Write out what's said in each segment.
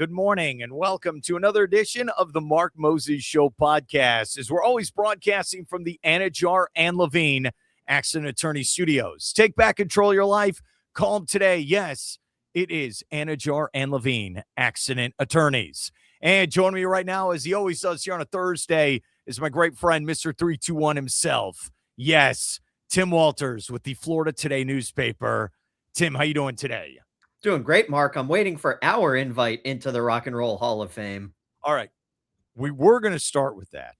Good morning, and welcome to another edition of the Mark Moses Show podcast. As we're always broadcasting from the Anidjar and Levine Accident Attorney Studios. Take back control of your life. Call them today. Yes, it is Anidjar and Levine Accident Attorneys. And joining me right now, as he always does here on a Thursday, is my great friend, Mr. 321 himself. Yes, Tim Walters with the Florida Today newspaper. Tim, how you doing today? Doing great, Mark. I'm waiting for our invite into the Rock and Roll Hall of Fame. All right. We were going to start with that,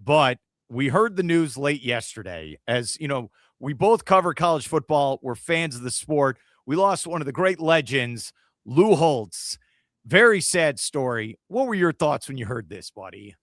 but we heard the news late yesterday. As you know, we both cover college football. We're fans of the sport. We lost one of the great legends, Lou Holtz. Very sad story. What were your thoughts when you heard this, buddy?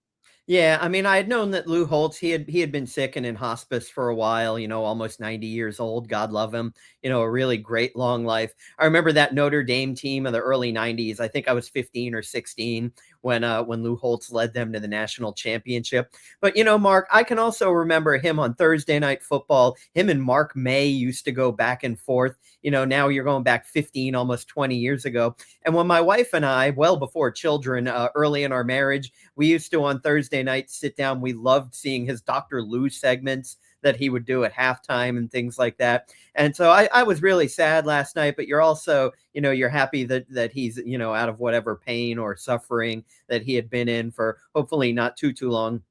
Yeah, I mean, I had known that Lou Holtz, he had been sick and in hospice for a while, almost 90 years old. God love him. A really great long life. I remember that Notre Dame team of the early 90s. I think I was 15 or 16 when Lou Holtz led them to the national championship. But Mark, I can also remember him on Thursday Night Football. Him and Mark May used to go back and forth. Now you're going back 15, almost 20 years ago. And when my wife and I, well before children, early in our marriage, we used to on Thursday night sit down. We loved seeing his Dr. Lou segments that he would do at halftime and things like that. And so I was really sad last night, but you're also, you're happy that he's, out of whatever pain or suffering that he had been in for hopefully not too long.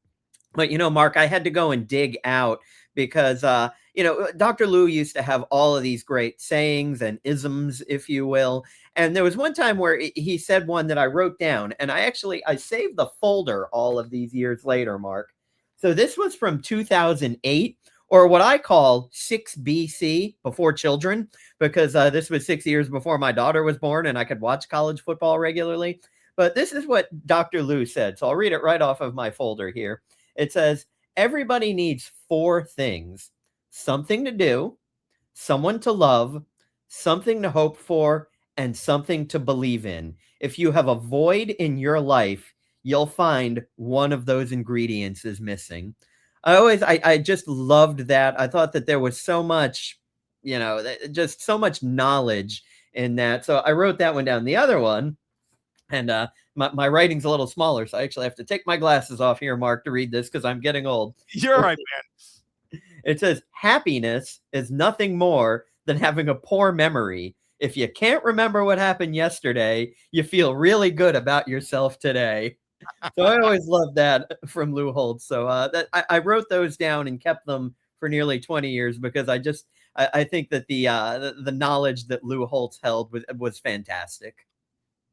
But, Mark, I had to go and dig out because, Dr. Lou used to have all of these great sayings and isms, if you will. And there was one time where he said one that I wrote down, and I saved the folder all of these years later, Mark. So this was from 2008, or what I call 6 BC, before children, because this was 6 years before my daughter was born and I could watch college football regularly. But this is what Dr. Lou said. So I'll read it right off of my folder here. It says, everybody needs 4 things: something to do, someone to love, something to hope for, and something to believe in. If you have a void in your life, you'll find one of those ingredients is missing. I just loved that. I thought that there was so much, just so much knowledge in that. So I wrote that one down. The other one, and my writing's a little smaller, so I actually have to take my glasses off here, Mark, to read this because I'm getting old. You're right, man. It says, happiness is nothing more than having a poor memory. If you can't remember what happened yesterday, you feel really good about yourself today. So I always loved that from Lou Holtz. So I wrote those down and kept them for nearly 20 years because I think that the knowledge that Lou Holtz held was fantastic.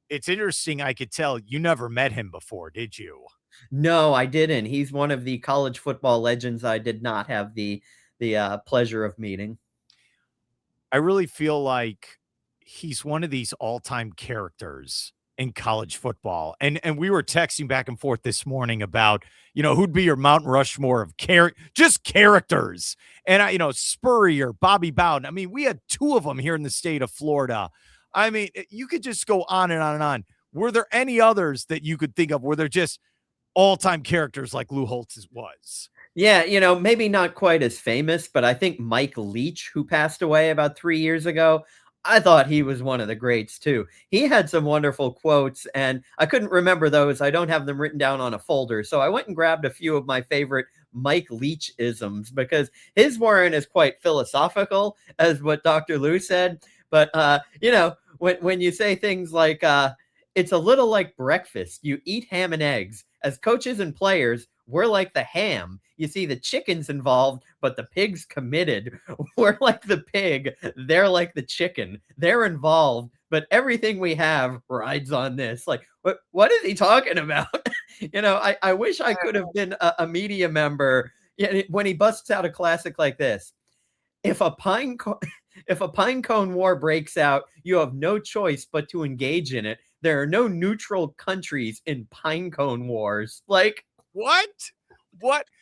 It's interesting. I could tell you never met him before, did you? No, I didn't. He's one of the college football legends I did not have the pleasure of meeting. I really feel like he's one of these all-time characters in college football. And we were texting back and forth this morning about, who'd be your Mount Rushmore of just characters. And Spurrier, Bobby Bowden. I mean, we had 2 of them here in the state of Florida. I mean, you could just go on and on and on. Were there any others that you could think of where they're just all-time characters like Lou Holtz was? Yeah, maybe not quite as famous, but I think Mike Leach, who passed away about 3 years ago, I thought he was one of the greats too. He had some wonderful quotes, and I couldn't remember those. I don't have them written down on a folder. So I went and grabbed a few of my favorite Mike Leach isms because his weren't as quite philosophical as what Dr. Lou said. But, when you say things like, it's a little like breakfast, you eat ham and eggs. As coaches and players, we're like the ham. You see, the chicken's involved, but the pig's committed. We're like the pig. They're like the chicken. They're involved, but everything we have rides on this. Like, what is he talking about? I wish I could have been a media member when he busts out a classic like this. If a pine cone war breaks out, you have no choice but to engage in it. There are no neutral countries in pine cone wars. Like, what?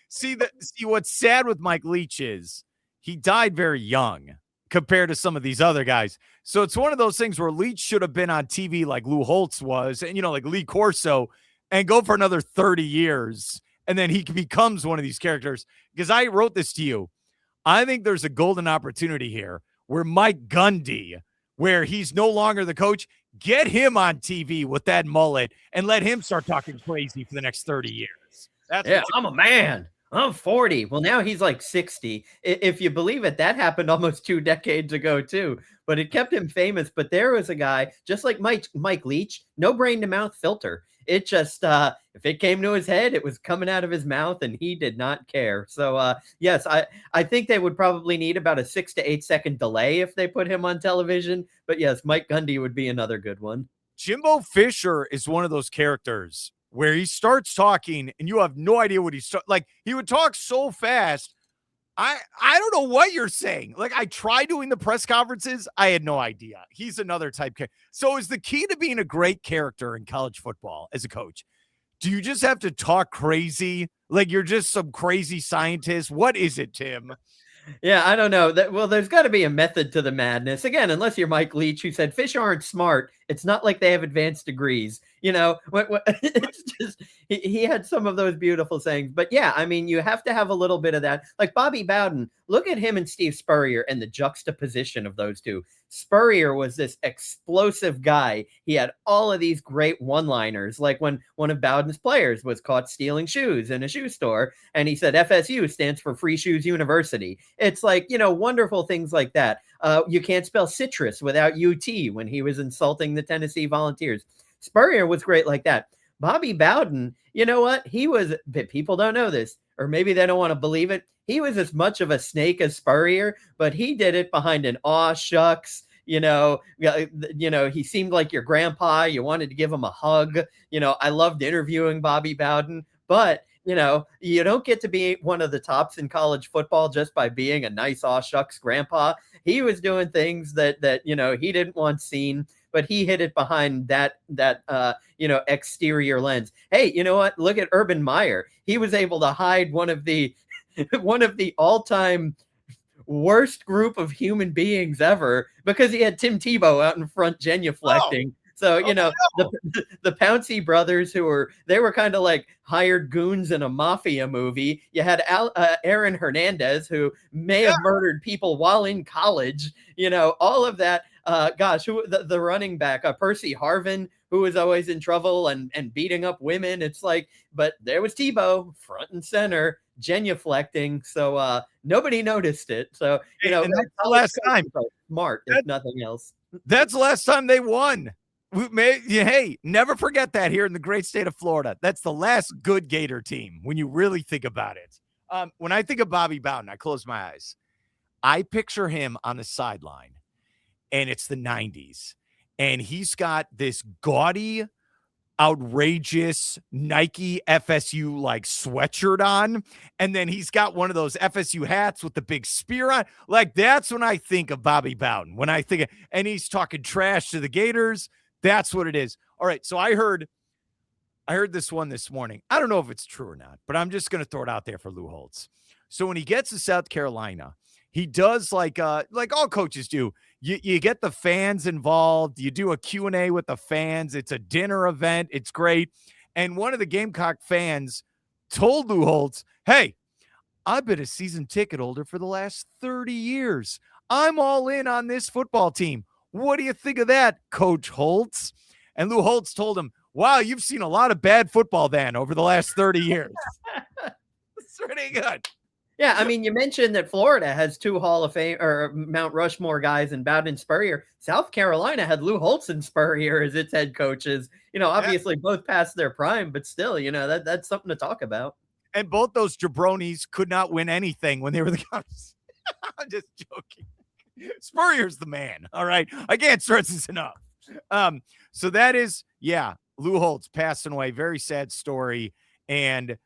See, what's sad with Mike Leach is he died very young compared to some of these other guys. So it's one of those things where Leach should have been on TV like Lou Holtz was, and like Lee Corso, and go for another 30 years, and then he becomes one of these characters. Because I wrote this to you. I think there's a golden opportunity here where Mike Gundy where he's no longer the coach. Get him on TV with that mullet and let him start talking crazy for the next 30 years. Yeah, I'm a man. I'm 40. Well, now he's like 60. If you believe it, that happened almost 2 decades ago too. But it kept him famous. But there was a guy, just like Mike Leach, no brain to mouth filter. It just if it came to his head, it was coming out of his mouth, and he did not care. So yes, I think they would probably need about a 6 to 8 second delay if they put him on television. But yes, Mike Gundy would be another good one. Jimbo Fisher is one of those characters where he starts talking and you have no idea what he's like. He would talk so fast. I don't know what you're saying. Like, I tried doing the press conferences. I had no idea. He's another type. So is the key to being a great character in college football as a coach? Do you just have to talk crazy? Like you're just some crazy scientist? What is it, Tim? Yeah, I don't know. Well, there's got to be a method to the madness. Again, unless you're Mike Leach, who said fish aren't smart. It's not like they have advanced degrees. It's just he had some of those beautiful sayings. But yeah, I mean, you have to have a little bit of that. Like Bobby Bowden, look at him and Steve Spurrier and the juxtaposition of those two. Spurrier was this explosive guy. He had all of these great one-liners, like when one of Bowden's players was caught stealing shoes in a shoe store, and he said FSU stands for Free Shoes University. It's like, wonderful things like that. You can't spell citrus without UT when he was insulting the Tennessee Volunteers. Spurrier was great like that. Bobby Bowden, you know what? People don't know this, or maybe they don't want to believe it. He was as much of a snake as Spurrier, but he did it behind an aw shucks. He seemed like your grandpa. You wanted to give him a hug. I loved interviewing Bobby Bowden, but you don't get to be one of the tops in college football just by being a nice aw shucks grandpa. He was doing things that he didn't want seen, but he hid it behind that exterior lens. Hey, you know what? Look at Urban Meyer. He was able to hide one of the all-time worst group of human beings ever because he had Tim Tebow out in front genuflecting. So, the Pouncey brothers they were kind of like hired goons in a mafia movie. You had Aaron Hernandez, who may have murdered people while in college, all of that. The running back, Percy Harvin, who was always in trouble and beating up women. It's like, but there was Tebow front and center genuflecting. So nobody noticed it. So, and that's the last time. Smart, if nothing else. That's the last time they won. Hey, never forget that here in the great state of Florida. That's the last good Gator team when you really think about it. When I think of Bobby Bowden, I close my eyes. I picture him on the sideline, and it's the 90s, and he's got this gaudy, outrageous Nike FSU like sweatshirt on, and then he's got one of those FSU hats with the big spear on. Like, that's when I think of Bobby Bowden. When I think and he's talking trash to the Gators. That's what it is. All right. So I heard this one this morning. I don't know if it's true or not, but I'm just going to throw it out there for Lou Holtz. So when he gets to South Carolina, he does like all coaches do. You get the fans involved. You do a Q&A with the fans. It's a dinner event. It's great. And one of the Gamecock fans told Lou Holtz, hey, I've been a season ticket holder for the last 30 years. I'm all in on this football team. What do you think of that, Coach Holtz? And Lou Holtz told him, wow, you've seen a lot of bad football then over the last 30 years. It's pretty good. Yeah, I mean, you mentioned that Florida has 2 Hall of Fame or Mount Rushmore guys in Bowden and Spurrier. South Carolina had Lou Holtz and Spurrier as its head coaches. Obviously both past their prime, but still, that's something to talk about. And both those jabronis could not win anything when they were the coaches. I'm just joking. Spurrier's the man. All right. I can't stress this enough. So that is, Lou Holtz passing away. Very sad story. And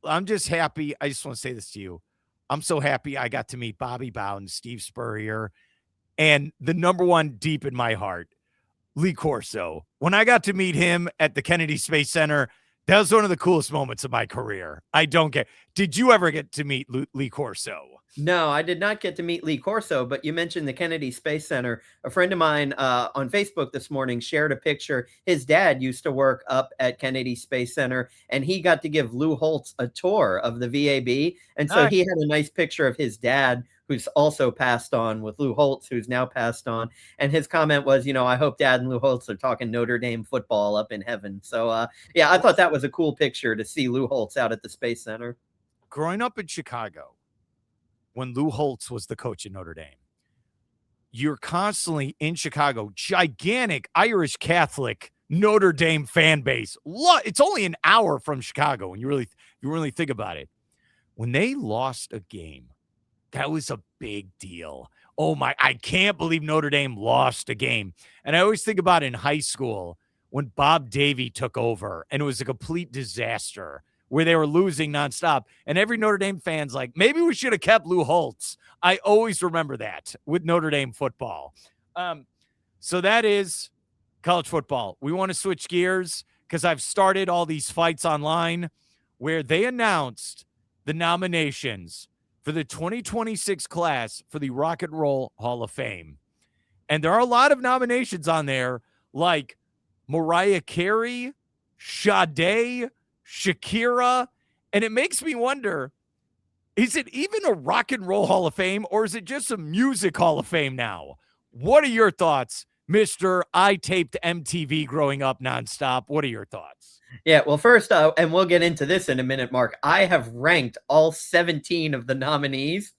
I'm just happy. I just want to say this to you. I'm so happy I got to meet Bobby Bowden, Steve Spurrier, and the number one deep in my heart, Lee Corso. When I got to meet him at the Kennedy Space Center, that was one of the coolest moments of my career. Did you ever get to meet Lee Corso? No, I did not get to meet Lee Corso, but you mentioned the Kennedy Space Center. A friend of mine on Facebook this morning shared a picture. His dad used to work up at Kennedy Space Center, and he got to give Lou Holtz a tour of the VAB. And so he had a nice picture of his dad who's also passed on, with Lou Holtz, who's now passed on. And his comment was, I hope Dad and Lou Holtz are talking Notre Dame football up in heaven. So, yeah, I thought that was a cool picture to see Lou Holtz out at the Space Center. Growing up in Chicago, when Lou Holtz was the coach at Notre Dame, you're constantly in Chicago, gigantic Irish Catholic Notre Dame fan base. It's only an hour from Chicago, and you really think about it. When they lost a game, that was a big deal. Oh my, I can't believe Notre Dame lost a game. And I always think about it in high school when Bob Davie took over, and it was a complete disaster where they were losing nonstop. And every Notre Dame fan's like, maybe we should have kept Lou Holtz. I always remember that with Notre Dame football. So that is college football. We want to switch gears because I've started all these fights online where they announced the nominations for the 2026 class for the Rock and Roll Hall of Fame. And there are a lot of nominations on there, like Mariah Carey, Sade, Shakira, and it makes me wonder, is it even a Rock and Roll Hall of Fame, or is it just a Music Hall of Fame now? What are your thoughts, Mr. I taped MTV growing up nonstop? What are your thoughts? Yeah, well, first, and we'll get into this in a minute, Mark, I have ranked all 17 of the nominees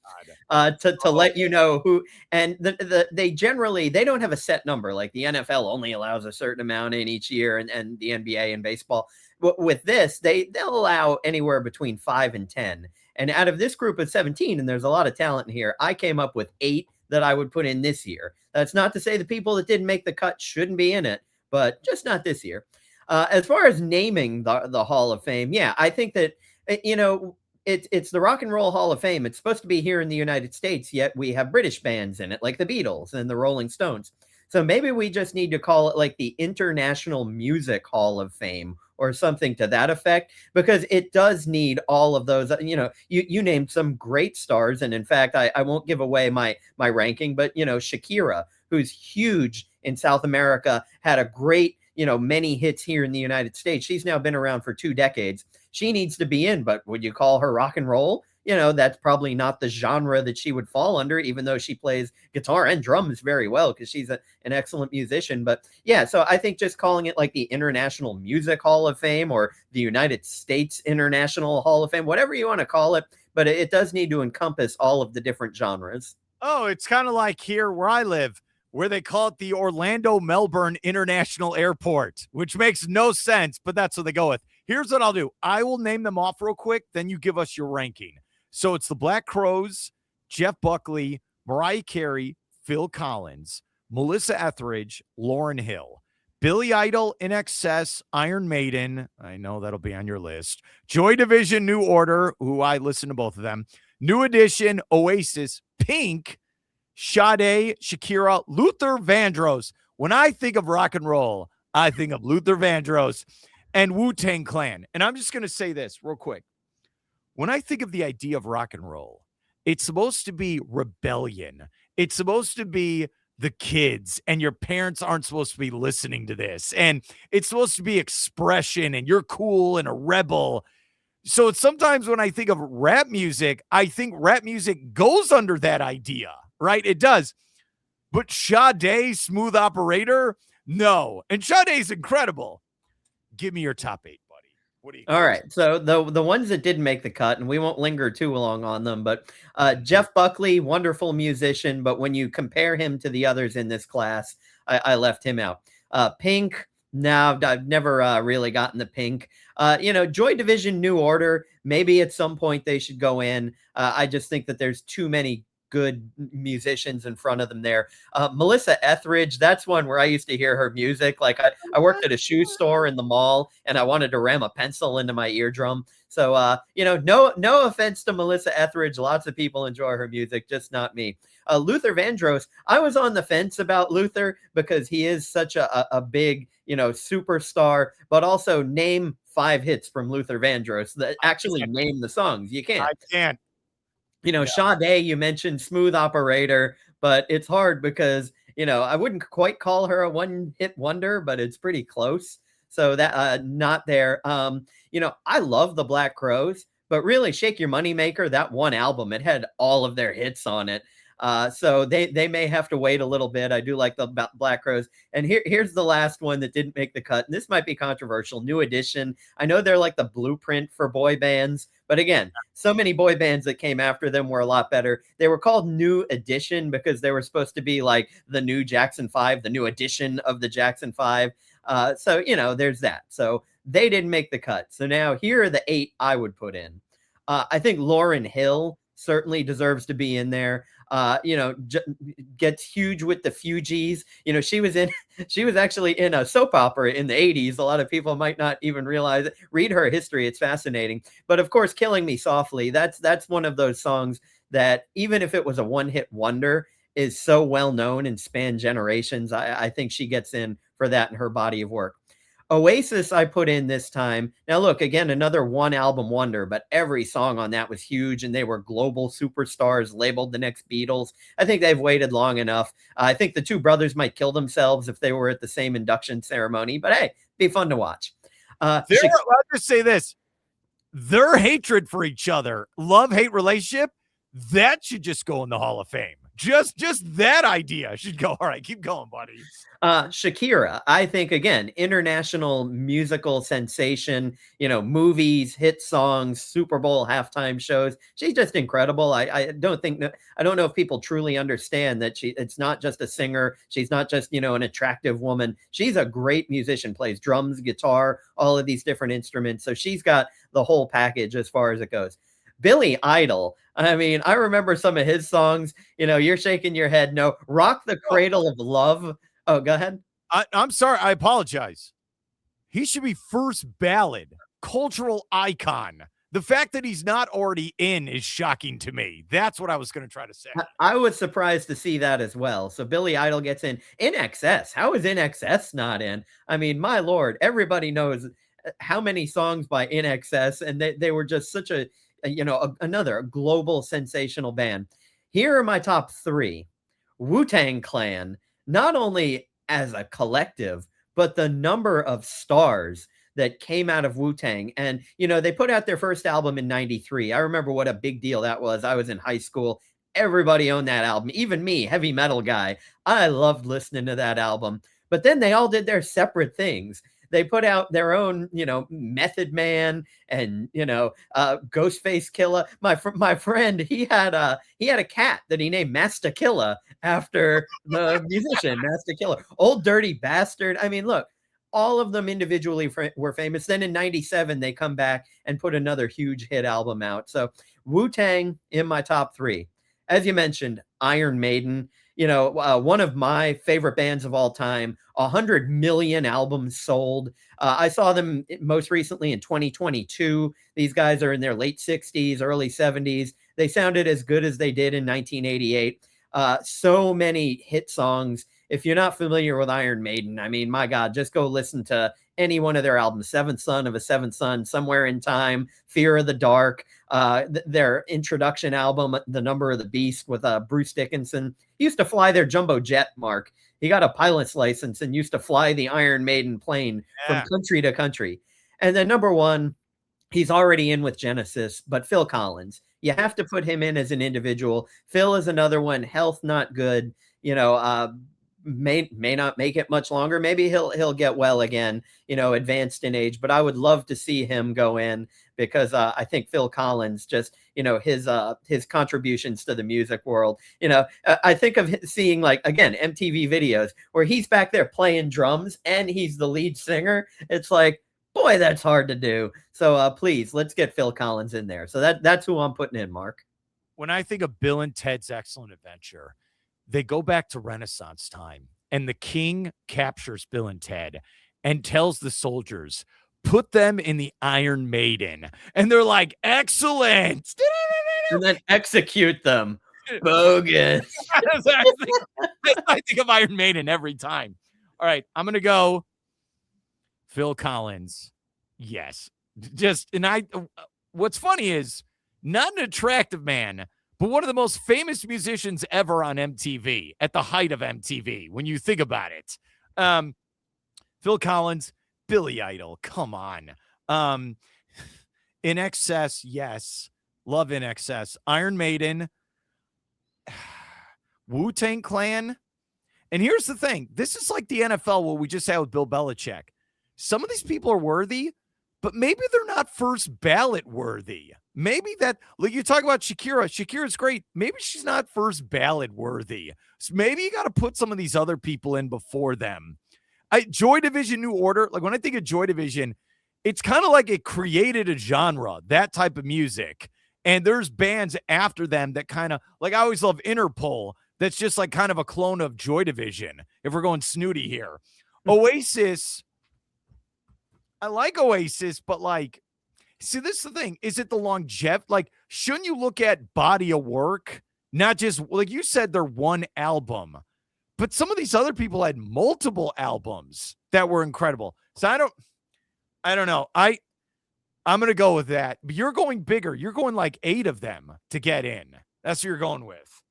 to let you know who, and they don't have a set number. Like the NFL only allows a certain amount in each year, and the NBA and baseball. With this, they'll allow anywhere between 5 and 10. And out of this group of 17, and there's a lot of talent here, I came up with 8 that I would put in this year. That's not to say the people that didn't make the cut shouldn't be in it, but just not this year. As far as naming the Hall of Fame, yeah, I think that, it's the Rock and Roll Hall of Fame. It's supposed to be here in the United States, yet we have British bands in it, like the Beatles and the Rolling Stones. So maybe we just need to call it like the International Music Hall of Fame or something to that effect, because it does need all of those. You named some great stars. And in fact, I won't give away my ranking, but, Shakira, who's huge in South America, had a great, many hits here in the United States. She's now been around for 2 decades. She needs to be in, but would you call her rock and roll? That's probably not the genre that she would fall under, even though she plays guitar and drums very well because she's an excellent musician. But yeah, so I think just calling it like the International Music Hall of Fame or the United States International Hall of Fame, whatever you want to call it, but it does need to encompass all of the different genres. Oh, it's kind of like here where I live, where they call it the Orlando Melbourne International Airport, which makes no sense, but that's what they go with. Here's what I'll do. I will name them off real quick, then you give us your ranking. So it's the Black Crowes, Jeff Buckley, Mariah Carey, Phil Collins, Melissa Etheridge, Lauryn Hill, Billy Idol, INXS, Iron Maiden. I know that'll be on your list. Joy Division, New Order, who I listen to both of them. New Edition, Oasis, Pink, Sade, Shakira, Luther Vandross. When I think of rock and roll, I think of Luther Vandross and Wu-Tang Clan. And I'm just going to say this real quick. When I think of the idea of rock and roll, it's supposed to be rebellion. It's supposed to be the kids, and your parents aren't supposed to be listening to this. And it's supposed to be expression, and you're cool and a rebel. So it's sometimes when I think of rap music, I think rap music goes under that idea, right? It does. But Sade, Smooth Operator, no. And Sade's incredible. Give me your top 8. What do you All right. So the ones that didn't make the cut, and we won't linger too long on them, but Jeff Buckley, wonderful musician, but when you compare him to the others in this class, I left him out. Pink, no, I've never really gotten the Pink. Joy Division, New Order, maybe at some point they should go in. I just think that there's too many good musicians in front of them there. Melissa Etheridge, that's one where I used to hear her music. Like I worked at a shoe store in the mall and I wanted to ram a pencil into my eardrum. So, no offense to Melissa Etheridge. Lots of people enjoy her music, just not me. Luther Vandross, I was on the fence about Luther because he is such a big, superstar, but also name 5 hits from Luther Vandross that actually name the songs. You can't. I can't. Sade, you mentioned Smooth Operator, but it's hard because, I wouldn't quite call her a one-hit wonder, but it's pretty close. So that not there. I love the Black Crowes, But really, Shake Your Moneymaker, that one album, it had all of their hits on it. So they may have to wait a little bit. I do like the Black Crowes. And here's the last one that didn't make the cut. And this might be controversial. New Edition. I know they're like the blueprint for boy bands, but again, so many boy bands that came after them were a lot better. They were called New Edition because they were supposed to be like the new Jackson 5, the new edition of the Jackson 5. So, there's that. So they didn't make the cut. So now here are the 8 I would put in. I think Lauryn Hill certainly deserves to be in there. Gets huge with the Fugees. She was actually in a soap opera in the 80s. A lot of people might not even realize it. Read her history. It's fascinating. But of course, Killing Me Softly, that's one of those songs that even if it was a one-hit wonder, is so well known and spanned generations. I think she gets in for that in her body of work. Oasis I put in this time. Now look, again, another one album wonder, but every song on that was huge and they were global superstars, labeled the next Beatles. I think they've waited long enough. I think the two brothers might kill themselves if they were at the same induction ceremony, but hey, be fun to watch. I'll just say this. Their hatred for each other, love-hate relationship, that should just go in the Hall of Fame. Just that idea should go. All right, keep going, buddy. Shakira, I think, again, international musical sensation, movies, hit songs, Super Bowl halftime shows. She's just incredible. I don't know if people truly understand that it's not just a singer. She's not just, an attractive woman. She's a great musician, plays drums, guitar, all of these different instruments. So she's got the whole package as far as it goes. Billy Idol. I mean, I remember some of his songs. You're shaking your head. No, Rock the Cradle of Love. Oh, go ahead. I'm sorry. I apologize. He should be first ballad, cultural icon. The fact that he's not already in is shocking to me. That's what I was going to try to say. I was surprised to see that as well. So Billy Idol gets in. INXS. How is INXS not in? I mean, my Lord, everybody knows how many songs by INXS, and they were just such another global sensational band. Here are my top 3. Wu-Tang Clan, not only as a collective, but the number of stars that came out of Wu-Tang. And, they put out their first album in 93. I remember what a big deal that was. I was in high school. Everybody owned that album. Even me, heavy metal guy. I loved listening to that album. But then they all did their separate things. They put out their own, Method Man and, Ghostface Killer. My friend, he had a cat that he named Master Killer after the musician Master Killer. Old Dirty Bastard. I mean, look, all of them individually were famous. Then in 97, they come back and put another huge hit album out. So Wu-Tang in my top 3. As you mentioned, Iron Maiden. One of my favorite bands of all time, 100 million albums sold. I saw them most recently in 2022. These guys are in their late 60s, early 70s. They sounded as good as they did in 1988. So many hit songs. If you're not familiar with Iron Maiden, I mean, my God, just go listen to any one of their albums. Seventh Son of a Seventh Son, Somewhere in Time, Fear of the Dark, their introduction album, The Number of the Beast, with Bruce Dickinson. He used to fly their jumbo jet, Mark. He got a pilot's license and used to fly the Iron Maiden plane from country to country. And then number 1, he's already in with Genesis, but Phil Collins. You have to put him in as an individual. Phil is another one. Health not good. May not make it much longer. Maybe he'll get well again, advanced in age, but I would love to see him go in because I think Phil Collins just, his contributions to the music world, I think of seeing, like, again, MTV videos where he's back there playing drums and he's the lead singer. It's like, boy, that's hard to do. So please, let's get Phil Collins in there. So that's who I'm putting in, Mark. When I think of Bill and Ted's Excellent Adventure, they go back to Renaissance time, and the king captures Bill and Ted and tells the soldiers, put them in the Iron Maiden. And they're like, excellent. And then execute them. Bogus. I think of Iron Maiden every time. All right, I'm going to go Phil Collins. Yes. What's funny is, not an attractive man, but one of the most famous musicians ever on MTV at the height of MTV, when you think about it. Phil Collins, Billy Idol, come on. In Excess, yes. Love In Excess. Iron Maiden, Wu-Tang Clan. And here's the thing. This is like the NFL, what we just had with Bill Belichick. Some of these people are worthy, but maybe they're not first ballot worthy. Maybe that, like you talk about Shakira. Shakira's great. Maybe she's not first ballot worthy. So maybe you got to put some of these other people in before them. Joy Division, New Order. Like when I think of Joy Division, it's kind of like it created a genre, that type of music. And there's bands after them that kind of, like I always love Interpol. That's just like kind of a clone of Joy Division, if we're going snooty here. Oasis, I like Oasis, but like, see, this is the thing. Is it the longevity? Like, shouldn't you look at body of work? Not just, like you said, they're one album. But some of these other people had multiple albums that were incredible. So I don't know. I'm going to go with that. But you're going bigger. You're going like 8 of them to get in. That's what you're going with.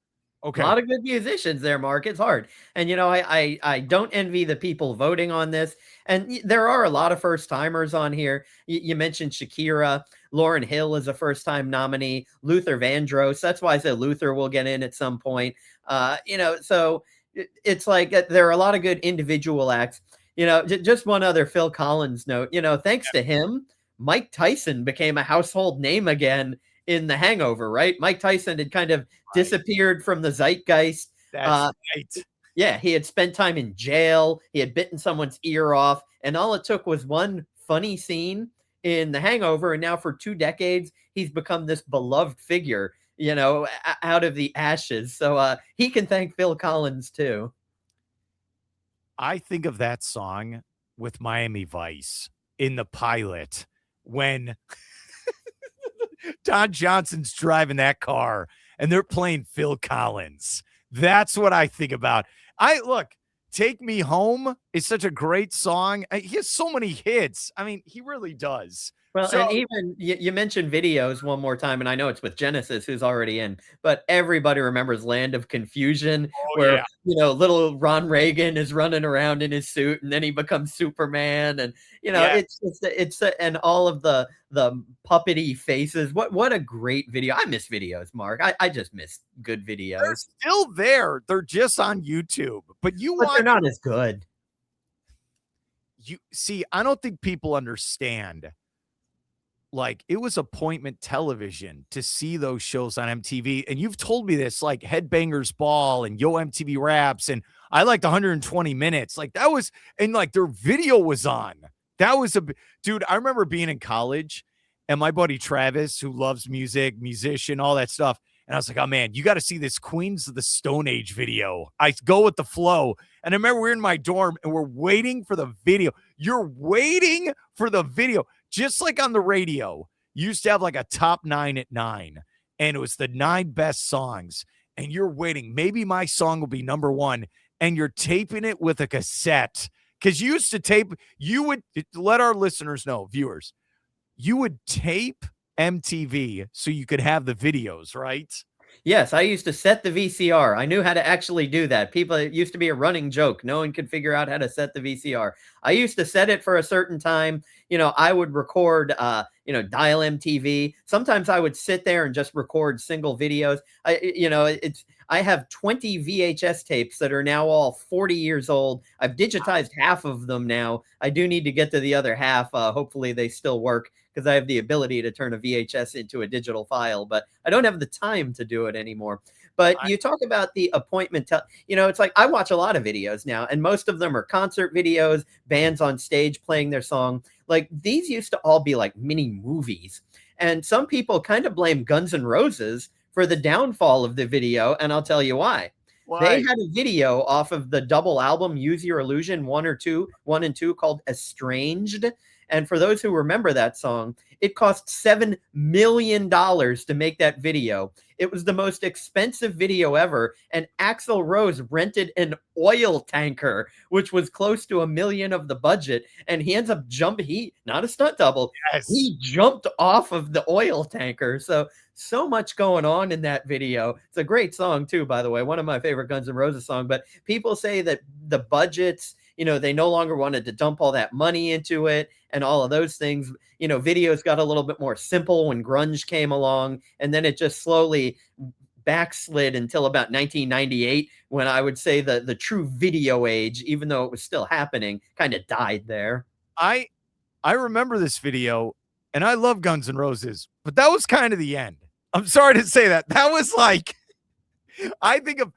Okay. A lot of good musicians there, Mark. It's hard. And, I don't envy the people voting on this. And there are a lot of first timers on here. You mentioned Shakira. Lauryn Hill is a first time nominee. Luther Vandross. That's why I said Luther will get in at some point. So it's like there are a lot of good individual acts. Just one other Phil Collins note, thanks to him, Mike Tyson became a household name again in The Hangover, right? Mike Tyson had kind of disappeared from the zeitgeist. That's right. Yeah, he had spent time in jail. He had bitten someone's ear off. And all it took was one funny scene in The Hangover. And now for 2 decades, he's become this beloved figure, out of the ashes. So he can thank Phil Collins too. I think of that song with Miami Vice in the pilot when Don Johnson's driving that car and they're playing Phil Collins. That's what I think about. Take Me Home is such a great song. He has so many hits. I mean, he really does. Well, and even you mentioned videos one more time, and I know it's with Genesis, who's already in, but everybody remembers Land of Confusion, where, little Ron Reagan is running around in his suit, and then he becomes Superman, and, it's and all of the puppety faces. What a great video. I miss videos, Mark. I just miss good videos. They're still there. They're just on YouTube, but they're not as good. You see, I don't think people understand. Like, it was appointment television to see those shows on MTV. And you've told me this, like Headbangers Ball and Yo MTV Raps. And I liked 120 Minutes. Like, that was, and like their video was on. That was dude, I remember being in college and my buddy Travis, who loves music, musician, all that stuff. And I was like, oh man, you got to see this Queens of the Stone Age video. I go with the flow. And I remember we're in my dorm and we're waiting for the video. You're waiting for the video. Just like on the radio, you used to have like a top 9 at 9, and it was the 9 best songs, and you're waiting. Maybe my song will be number 1, and you're taping it with a cassette. Because you used to tape, you would let our listeners know, viewers, you would tape MTV so you could have the videos, right? Yes, I used to set the VCR. I knew how to actually do that. It used to be a running joke. No one could figure out how to set the VCR. I used to set it for a certain time. I would record, dial MTV. Sometimes I would sit there and just record single videos. I have 20 VHS tapes that are now all 40 years old. I've digitized half of them now. I do need to get to the other half. Hopefully they still work, because I have the ability to turn a VHS into a digital file, but I don't have the time to do it anymore. But you talk about the appointment. It's like I watch a lot of videos now, and most of them are concert videos, bands on stage playing their song. Like, these used to all be like mini movies. And some people kind of blame Guns N' Roses for the downfall of the video, and I'll tell you why. They had a video off of the double album Use Your Illusion 1 and 2 called Estranged. And for those who remember that song, it cost $7 million to make that video. It was the most expensive video ever. And Axl Rose rented an oil tanker, which was close to $1 million of the budget. And he ends up jumping, not a stunt double. Yes. He jumped off of the oil tanker. So much going on in that video. It's a great song too, by the way. One of my favorite Guns N' Roses songs. But people say that the budgets, They no longer wanted to dump all that money into it and all of those things. Videos got a little bit more simple when grunge came along, and then it just slowly backslid until about 1998, when I would say the true video age, even though it was still happening, kind of died there. I remember this video, and I love Guns N' Roses, but that was kind of the end. I'm sorry to say that. That was like, I think of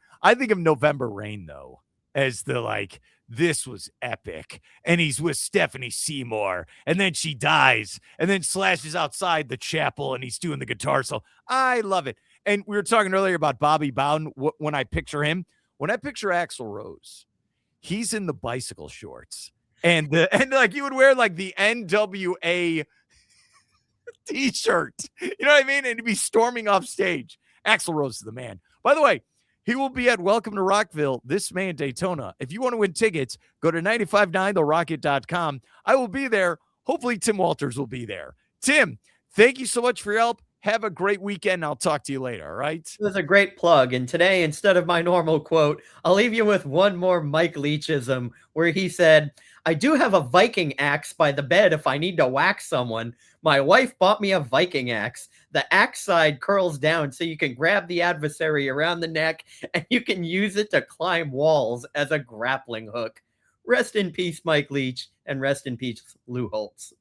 November Rain though as the like, this was epic. And he's with Stephanie Seymour, and then she dies, and then Slash is outside the chapel and he's doing the guitar. So I love it. And we were talking earlier about Bobby Bowden. When I picture him, when I picture Axl Rose, he's in the bicycle shorts, and like he would wear like the NWA t-shirt. You know what I mean? And he'd be storming off stage. Axl Rose is the man. By the way, he will be at Welcome to Rockville this May in Daytona. If you want to win tickets, go to 959therocket.com. I will be there. Hopefully Tim Walters will be there. Tim, thank you so much for your help. Have a great weekend. I'll talk to you later, all right? It was a great plug. And today, instead of my normal quote, I'll leave you with one more Mike Leachism, where he said, "I do have a Viking axe by the bed if I need to whack someone. My wife bought me a Viking axe. The axe side curls down so you can grab the adversary around the neck, and you can use it to climb walls as a grappling hook." Rest in peace, Mike Leach, and rest in peace, Lou Holtz.